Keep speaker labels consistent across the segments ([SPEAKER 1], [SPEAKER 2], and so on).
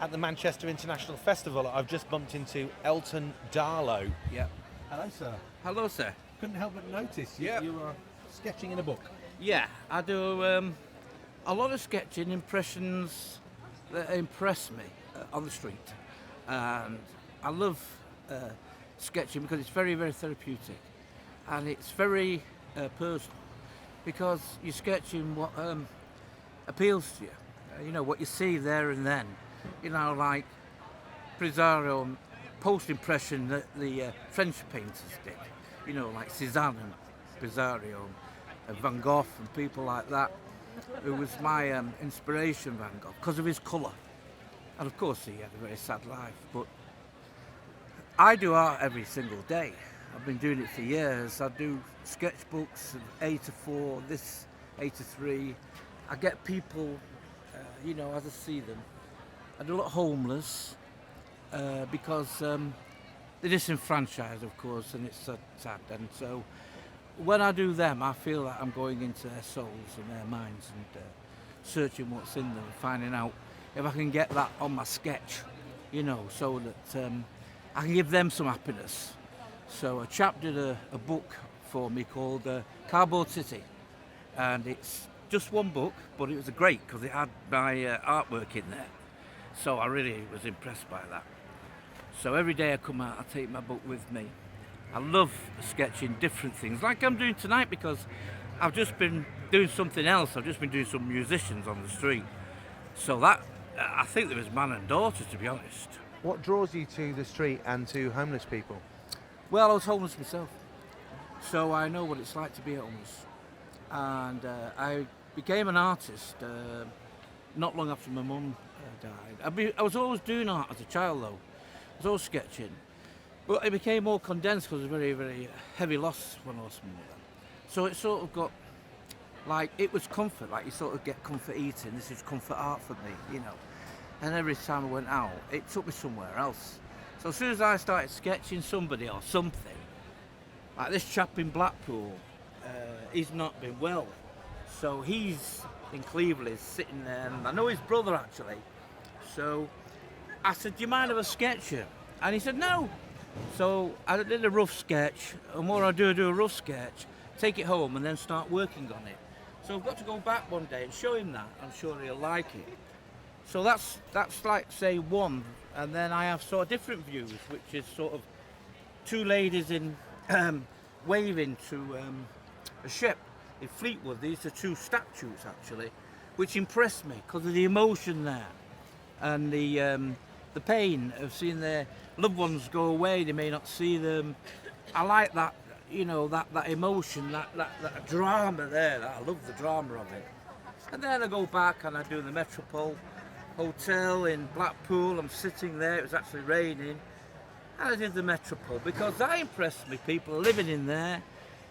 [SPEAKER 1] at the Manchester International Festival, I've just bumped into Elton Darlo.
[SPEAKER 2] Yeah.
[SPEAKER 1] Hello, sir.
[SPEAKER 2] Hello, sir.
[SPEAKER 1] Couldn't help but notice
[SPEAKER 2] Yeah.
[SPEAKER 1] you are sketching in a book.
[SPEAKER 2] Yeah, I do a lot of sketching, impressions that impress me on the street. And I love sketching because it's very, very therapeutic. And it's very personal because you're sketching what appeals to you. You know, what you see there and then. You know, like Pizarro, post-impression that the French painters did. You know, like Cézanne and Pizarro and Van Gogh and people like that. Who was my inspiration, Van Gogh, because of his colour. And of course he had a very sad life, but I do art every single day. I've been doing it for years. I do sketchbooks of A to 4, this A to 3. I get people, you know, as I see them. I do a lot of homeless because they're disenfranchised, of course, and it's sad. And so when I do them, I feel that I'm going into their souls and their minds and searching what's in them, finding out if I can get that on my sketch, you know, so that I can give them some happiness. So a chap did a book for me called Cardboard City, and it's just one book, but it was great because it had my artwork in there. So I really was impressed by that. So every day I come out, I take my book with me. I love sketching different things, like I'm doing tonight, because I've just been doing something else. I've just been doing some musicians on the street. So that, I think there was man and daughter, to be honest.
[SPEAKER 1] What draws you to the street and to homeless people?
[SPEAKER 2] Well, I was homeless myself, so I know what it's like to be homeless. And I became an artist not long after my mum died. I was always doing art as a child, though. I was always sketching. But it became more condensed because of a very, very heavy loss when I lost my mother. So it sort of got, like, it was comfort, like you sort of get comfort eating. This is comfort art for me, you know. And every time I went out, it took me somewhere else. So as soon as I started sketching somebody or something, like this chap in Blackpool, he's not been well. So he's in Cleveland, sitting there, and I know his brother actually. So I said, do you mind if I sketch you? And he said, no. So I did a rough sketch, and what I do a rough sketch, take it home and then start working on it. So I've got to go back one day and show him that. I'm sure he'll like it. So that's like, say, one, and then I have sort of different views, which is sort of two ladies in waving to a ship in Fleetwood. These are two statues actually, which impressed me because of the emotion there and the pain of seeing their loved ones go away. They may not see them. I like that, you know, that emotion, that drama there. I love the drama of it. And then I go back and I do the Metropole Hotel in Blackpool. I'm sitting there. It was actually raining. And I did the Metropole because that impressed me. People are living in there.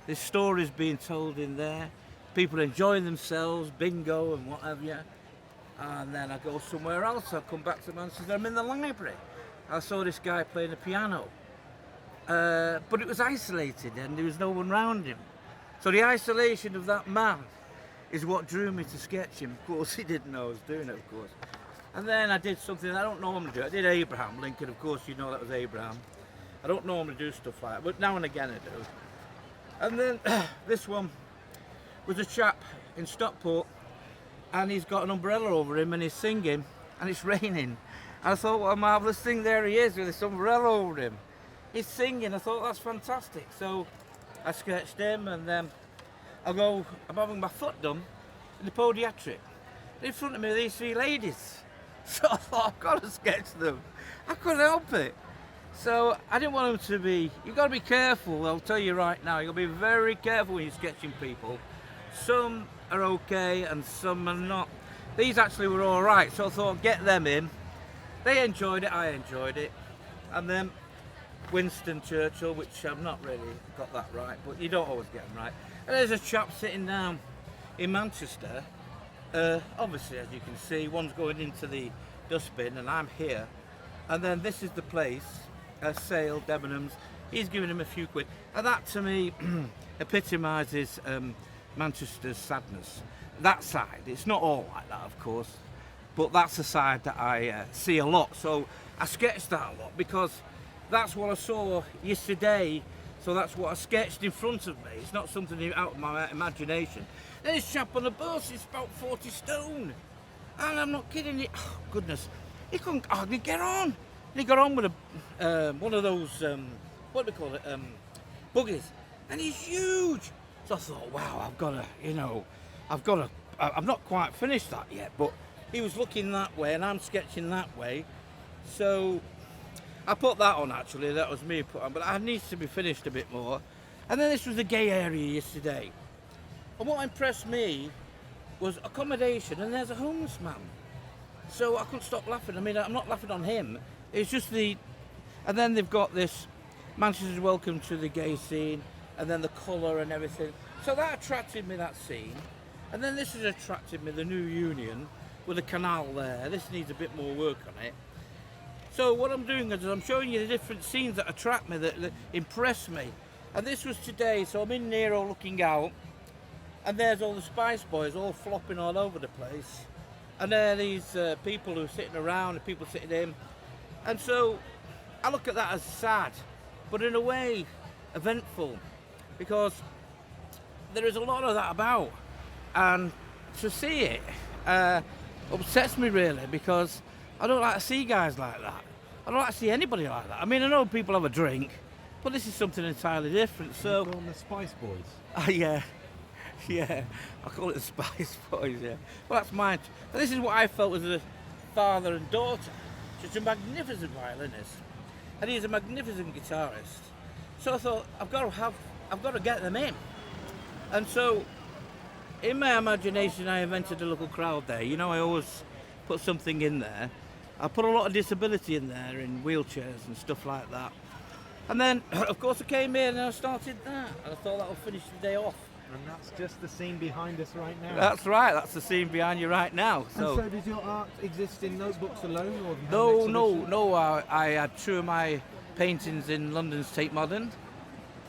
[SPEAKER 2] There's stories being told in there. People enjoying themselves, bingo and what have you. And then I go somewhere else. I come back to Manchester. I'm in the library. I saw this guy playing the piano. But it was isolated and there was no one around him. So the isolation of that man is what drew me to sketch him. Of course, he didn't know I was doing it, of course. And then I did something I don't normally do. I did Abraham Lincoln, of course, you know that was Abraham. I don't normally do stuff like that, but now and again I do. And then this one was a chap in Stockport, and he's got an umbrella over him and he's singing, and it's raining. And I thought, what a marvellous thing, there he is with this umbrella over him. He's singing, I thought that's fantastic. So I sketched him, and then I'm having my foot done in the podiatric. In front of me are these three ladies. So I thought, I've got to sketch them. I couldn't help it. So I didn't want them to be, you've got to be careful, I'll tell you right now, you've got to be very careful when you're sketching people. Some are okay and some are not. These actually were all right, so I thought, get them in. They enjoyed it, I enjoyed it. And then Winston Churchill, which I've not really got that right, but you don't always get them right. And there's a chap sitting down in Manchester. Obviously, as you can see, one's going into the dustbin and I'm here. And then this is the place, Sale, Debenhams. He's giving him a few quid. And that to me epitomises Manchester's sadness. That side, it's not all like that, of course. but that's a side that I see a lot. So I sketched that a lot because that's what I saw yesterday. So that's what I sketched in front of me. It's not something out of my imagination. There's this chap on the bus, he's about 40 stone. And I'm not kidding you. Oh, goodness. He couldn't hardly get on. He got on with one of those, what do we call it, buggies. And he's huge. So I thought, wow, I've not quite finished that yet. But he was looking that way and I'm sketching that way. So I put that on actually, that was me put on, but it needs to be finished a bit more. And then this was the gay area yesterday. And what impressed me was accommodation, and there's a homeless man. So I couldn't stop laughing. I mean, I'm not laughing on him, it's just and then they've got this, Manchester's welcome to the gay scene, and then the colour and everything. So that attracted me, that scene. And then this has attracted me, the new union, with a canal there. This needs a bit more work on it. So what I'm doing is I'm showing you the different scenes that attract me, that impress me. And this was today, so I'm in Nero looking out, and there's all the Spice Boys all flopping all over the place. And there are these people who are sitting around, and people sitting in. And so I look at that as sad, but in a way eventful, because there is a lot of that about. And to see it upsets me really, because I don't like to see guys like that. I don't like to see anybody like that. I mean, I know people have a drink, but this is something entirely different. So,
[SPEAKER 1] you call them the Spice Boys?
[SPEAKER 2] Yeah, I call it the Spice Boys. Yeah, well, that's mine. But this is what I felt as a father and daughter. She's a magnificent violinist, and he's a magnificent guitarist. So I thought I've got to get them in, and so in my imagination, I invented a little crowd there. You know, I always put something in there. I put a lot of disability in there, in wheelchairs and stuff like that. And then, of course, I came here and I started that. And I thought that would finish the day off.
[SPEAKER 1] And that's just the scene behind us right now.
[SPEAKER 2] That's right, that's the scene behind you right now.
[SPEAKER 1] So does your art exist in notebooks alone? Or
[SPEAKER 2] No, I had two of my paintings in London's Tate Modern.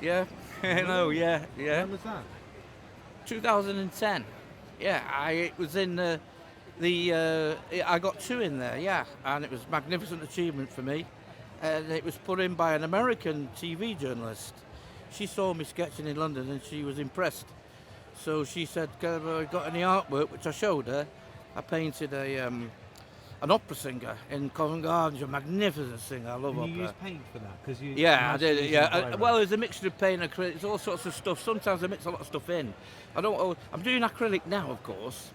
[SPEAKER 2] Yeah, no, yeah.
[SPEAKER 1] When was that?
[SPEAKER 2] 2010. Yeah, it was in I got two in there, yeah, and it was a magnificent achievement for me. And it was put in by an American TV journalist. She saw me sketching in London and she was impressed. So she said, "Have I got any artwork?" Which I showed her. I painted an opera singer in Covent Garden. She's a magnificent singer. I love opera.
[SPEAKER 1] You use paint for that?
[SPEAKER 2] Yeah, I did. Yeah. Well, there's a mixture of paint and acrylic. It's all sorts of stuff. Sometimes I mix a lot of stuff in. I'm doing acrylic now, of course.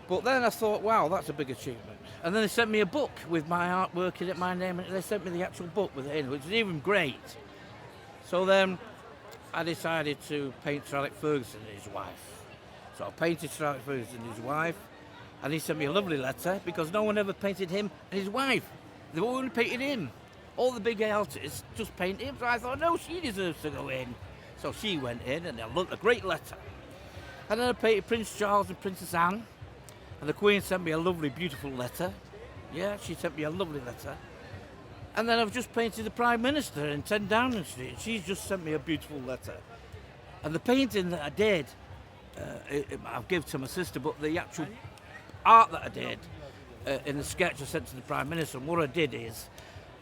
[SPEAKER 2] But then I thought, wow, that's a big achievement. And then they sent me a book with my artwork in it, my name, and they sent me the actual book with it in, which is even great. So then I decided to paint Sir Alex Ferguson and his wife. So I painted Sir Alex Ferguson and his wife, and he sent me a lovely letter, because no one ever painted him and his wife. They've only painted him. All the big artists just paint him, so I thought, no, she deserves to go in. So she went in, and I looked a great letter. And then I painted Prince Charles and Princess Anne. And the Queen sent me a lovely, beautiful letter. Yeah, she sent me a lovely letter. And then I've just painted the Prime Minister in 10 Downing Street. She's just sent me a beautiful letter. And the painting that I did, I've given to my sister, but the actual art that I did in the sketch I sent to the Prime Minister, and what I did is,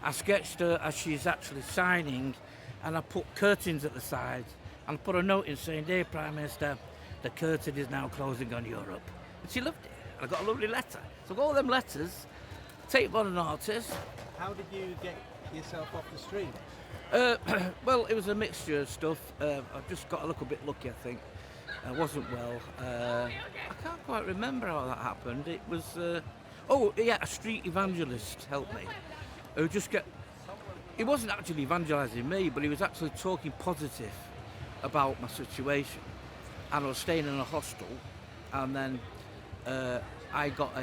[SPEAKER 2] I sketched her as she's actually signing, and I put curtains at the side, and I put a note in saying, "Dear Prime Minister, the curtain is now closing on Europe." And she loved it. I got a lovely letter. So I got all them letters, Tate Modern artist.
[SPEAKER 1] How did you get yourself off the street?
[SPEAKER 2] Well, it was a mixture of stuff. I just got a little bit lucky, I think. I wasn't well. I can't quite remember how that happened. It was, a street evangelist helped me. He wasn't actually evangelising me, but he was actually talking positive about my situation. And I was staying in a hostel, and then I got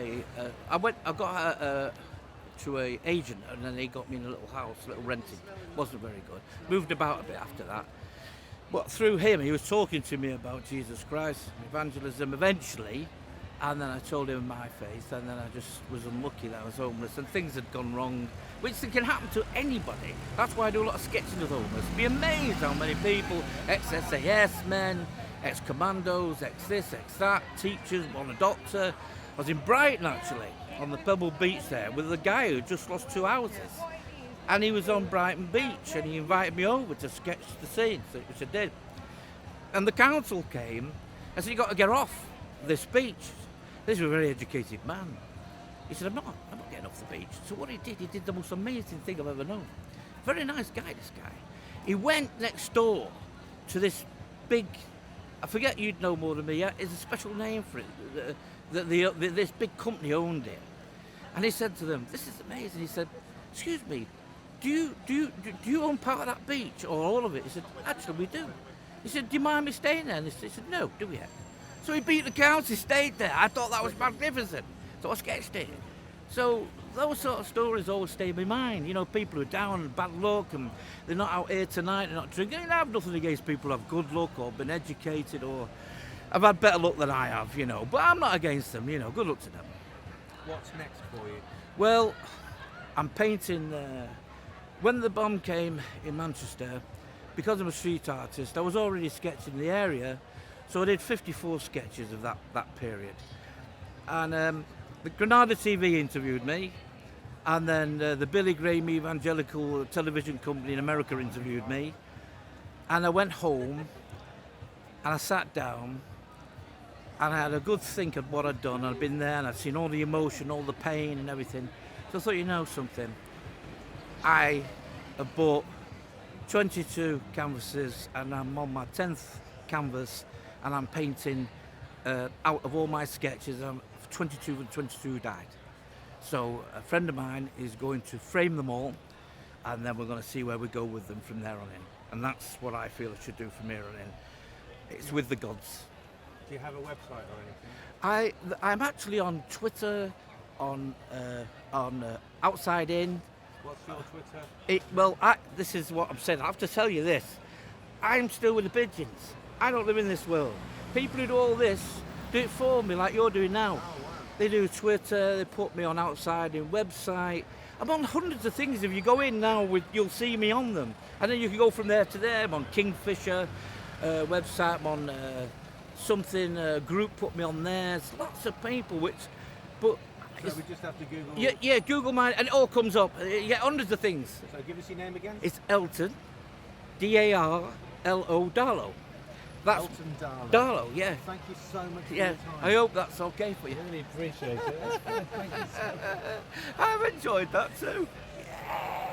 [SPEAKER 2] to a agent, and then he got me in a little house, little rented. Wasn't very good. Moved about a bit after that. But through him, he was talking to me about Jesus Christ, evangelism eventually, and then I told him my faith, and then I just was unlucky that I was homeless, and things had gone wrong, which can happen to anybody. That's why I do a lot of sketching of homeless. Be amazed how many people, ex-SAS men, ex-commandos, ex-this, ex-that, teachers, one a doctor, I was in Brighton actually, on the Pebble Beach there, with a guy who just lost 2 houses. And he was on Brighton Beach, and he invited me over to sketch the scene, which I did. And the council came and said, "You've got to get off this beach." This was a very educated man. He said, I'm not getting off the beach. So what he did the most amazing thing I've ever known. Very nice guy, this guy. He went next door to this big, I forget, you'd know more than me, there's a special name for it. This big company owned it. And he said to them, "This is amazing." He said, "Excuse me, do you own part of that beach or all of it?" He said, "Actually, we do." He said, "Do you mind me staying there?" And he said, "No, do we?" So he beat the council, stayed there. I thought that was magnificent. So I sketched it. So those sort of stories always stay in my mind. You know, people who are down and bad luck and they're not out here tonight, they're not drinking. I have nothing against people who have good luck or been educated or have had better luck than I have, you know. But I'm not against them, you know. Good luck to them.
[SPEAKER 1] What's next for you?
[SPEAKER 2] Well, I'm painting. When the bomb came in Manchester, because I'm a street artist, I was already sketching the area, so I did 54 sketches of that period. And the Granada TV interviewed me, and then the Billy Graham Evangelical Television Company in America interviewed me, and I went home, and I sat down, and I had a good think of what I'd done. I'd been there, and I'd seen all the emotion, all the pain and everything. So I thought, you know something, I have bought 22 canvases, and I'm on my 10th canvas, and I'm painting out of all my sketches. 22 and 22 died. So a friend of mine is going to frame them all, and then we're going to see where we go with them from there on in. And that's what I feel I should do from here on in. It's with the gods.
[SPEAKER 1] Do you have a website or anything?
[SPEAKER 2] I'm actually on Twitter, on Outside In.
[SPEAKER 1] What's your Twitter?
[SPEAKER 2] This is what I'm saying. I have to tell you this. I'm still with the pigeons. I don't live in this world. People who do all this do it for me, like you're doing now.
[SPEAKER 1] Oh, wow.
[SPEAKER 2] They do Twitter, they put me on Outside In website. I'm on hundreds of things. If you go in now, you'll see me on them. And then you can go from there to there. I'm on Kingfisher website. I'm on something group put me on there. There's lots of people,
[SPEAKER 1] So we just have to Google.
[SPEAKER 2] Yeah, Google mine, and it all comes up. You get hundreds of things.
[SPEAKER 1] So give us your name again.
[SPEAKER 2] It's Elton, Darlo, Darlo. That's
[SPEAKER 1] Elton Darlo.
[SPEAKER 2] Darlo, yeah.
[SPEAKER 1] Thank you so much for
[SPEAKER 2] Yeah,
[SPEAKER 1] your time.
[SPEAKER 2] I hope that's okay for you.
[SPEAKER 1] Really appreciate it. That's good. Thank you so much.
[SPEAKER 2] I've enjoyed that too. Yeah.